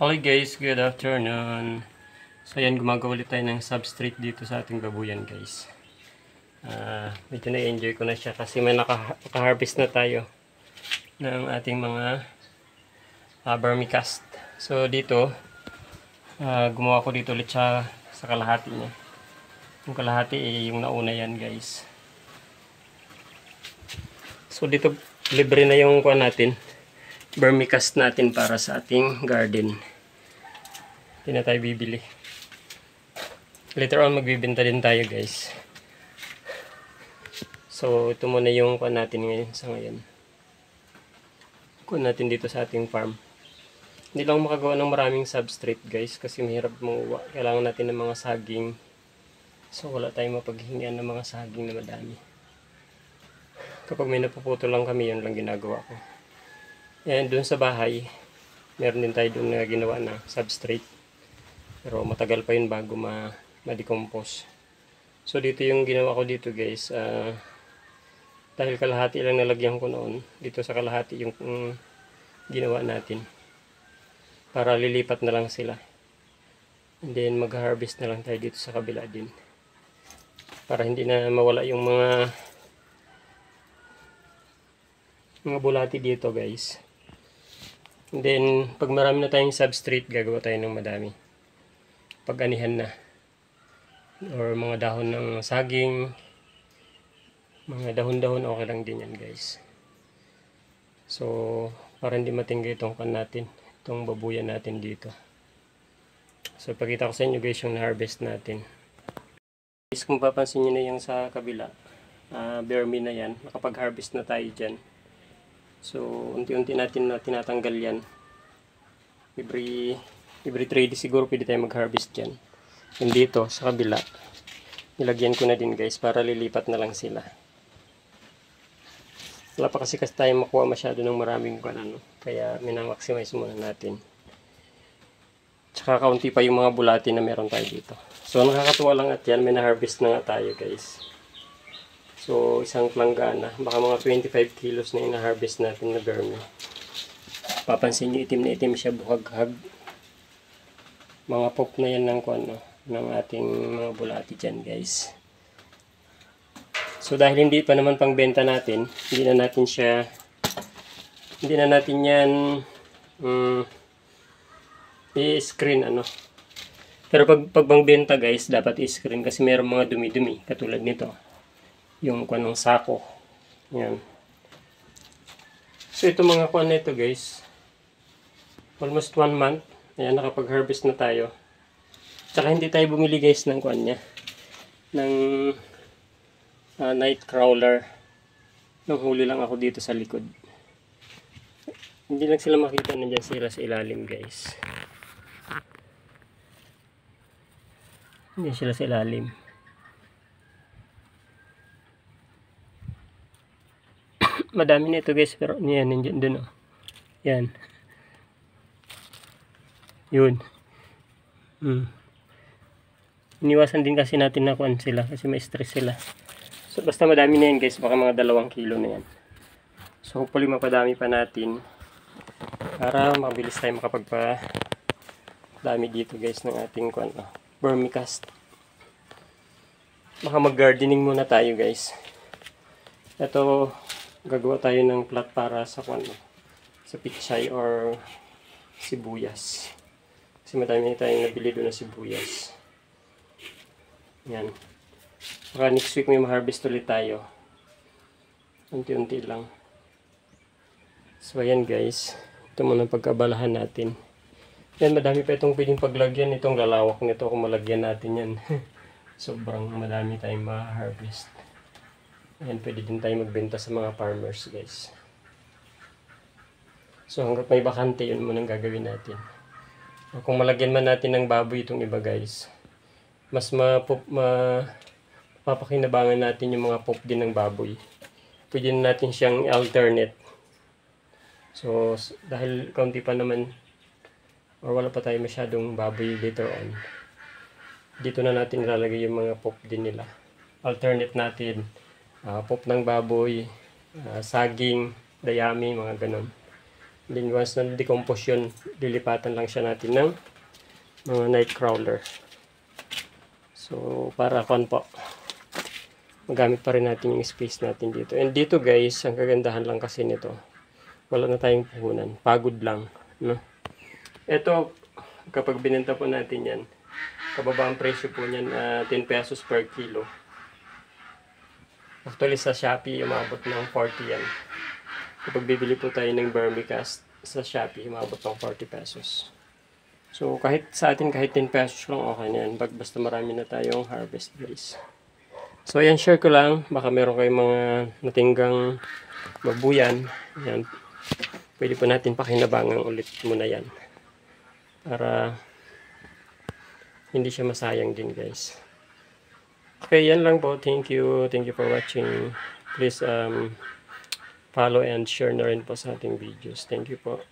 Hello guys, good afternoon. So yan, gumagawa ulit tayo ng substrate dito sa ating babuyan guys. Medyo na-enjoy ko na siya kasi may naka-harvest na tayo ng ating mga vermicast. So dito, gumawa ko dito ulit siya sa kalahati niya. Yung kalahati yung nauna yan guys. So dito, libre na yung kuha natin. Vermicast natin para sa ating garden. Hindi na tayo bibili. Later on magbibenta din tayo guys. So ito muna yung kuha natin ngayon sa ngayon. Kuha natin dito sa ating farm. Hindi lang makagawa ng maraming substrate guys kasi mahirap manguha. Kailangan natin ng mga saging. So wala tayong mapaghingian ng mga saging na madami. Kapag may napuputo lang kami, yun lang ginagawa ko. And dun sa bahay, meron din tayo dun na ginawa na substrate. Pero matagal pa yun bago ma-decompose. So dito yung ginawa ko dito guys. Dahil kalahati lang nalagyan ko noon. Dito sa kalahati yung ginawa natin. Para lilipat na lang sila. And then mag-harvest na lang tayo dito sa kabila din. Para hindi na mawala yung mga bulati dito guys. And then, pag marami na tayong substrate, gagawa tayo ng madami. Pag anihan na. Or mga dahon ng saging. Mga dahon-dahon, okay lang din yan guys. So, para hindi matingga itong kan natin. Itong babuyan natin dito. So, pakita ko sa inyo guys yung na-harvest natin. Guys, kung papansin nyo na yung sa kabila, bare na yan. Nakapag-harvest na tayo dyan. So, unti-unti natin na tinatanggal yan. Every 3 days siguro pwede tayo mag-harvest dyan. And dito, sa kabila, nilagyan ko na din guys para lilipat na lang sila. Wala pa kasi tayo makuha masyado ng maraming ano. Kaya minamaximize muna natin. Tsaka kaunti pa yung mga bulati na meron tayo dito. So, nakakatuwa lang at yan. May na-harvest na nga tayo guys. So, isang planggana, baka mga 25 kilos na ina-harvest natin na vermi. Papansin nyo, itim na itim siya, buhag-hag. Mga pop na yan ng ating mga bulati dyan, guys. So, dahil hindi pa naman pangbenta natin, hindi na natin yan i-screen, Pero pag pangbenta, guys, dapat i-screen kasi mayroong mga dumi-dumi, katulad nito. Yung ng sako. Yan. So ito mga kuwan na ito guys. Almost 1 month. Ayan, nakapag-harvest na tayo. Tsaka hindi tayo bumili guys ng kuwan niya. Ng night crawler. Nung huli lang ako dito sa likod. Hindi lang sila makita, nandiyan sila sa ilalim guys. Nandiyan sila sa ilalim. Madami na ito guys, pero yan, nandiyan dun yan. Yun. Iniwasan din kasi natin na kuan sila kasi may stress sila. So basta madami na yan guys, baka mga 2 kilo na yan. So hopefully mapadami pa natin para mabilis tayo makapagpa-dami dito guys ng ating kuan, vermicast. Baka mag-gardening muna tayo guys. Ito, gagawa tayo ng plot para sa sa pichay or sibuyas. Kasi madami tayong nabili doon na sibuyas. Yan. Baka next week may ma-harvest ulit tayo. Unti-unti lang. So ayan guys. Ito muna pagkabalahan natin. Yan, madami pa itong pwedeng paglagyan. Itong lalawak nito kung malagyan natin yan. Sobrang madami tayong ma-harvest. Ayan, pwede din tayo magbenta sa mga farmers guys. So hanggat may bakante, yun muna ang gagawin natin. Kung malagyan man natin ng baboy itong iba guys, mas mapapakinabangan natin yung mga pop din ng baboy. Pwede na natin siyang alternate. So dahil kaunti pa naman or wala pa tayo masyadong baboy later on, dito na natin ilalagay yung mga pop din nila. Alternate natin. Pop ng baboy, saging, dayami, mga ganon. Then once na decompose yun, lilipatan lang siya natin ng mga night crawler. So, para kon po, magamit pa rin natin yung space natin dito. And dito guys, ang kagandahan lang kasi nito, wala na tayong puhunan. Pagod lang. No? Ito, kapag binenta po natin yan, kababa ang presyo po niyan, 10 pesos per kilo. Actually sa Shopee, umabot ng 40 yan. Kapag bibili po tayo ng vermicast sa Shopee, umabot ng 40 pesos. So, kahit sa atin, kahit 10 pesos lang, okay na yan. Basta marami na tayong harvest guys. So, ayan, share ko lang. Baka meron kayong mga natinggang babuyan. Ayan. Pwede po natin pakinabangan ulit muna yan. Para hindi siya masayang din guys. Okay, yan lang po. Thank you. Thank you for watching. Please follow and share na rin po sa ating videos. Thank you po.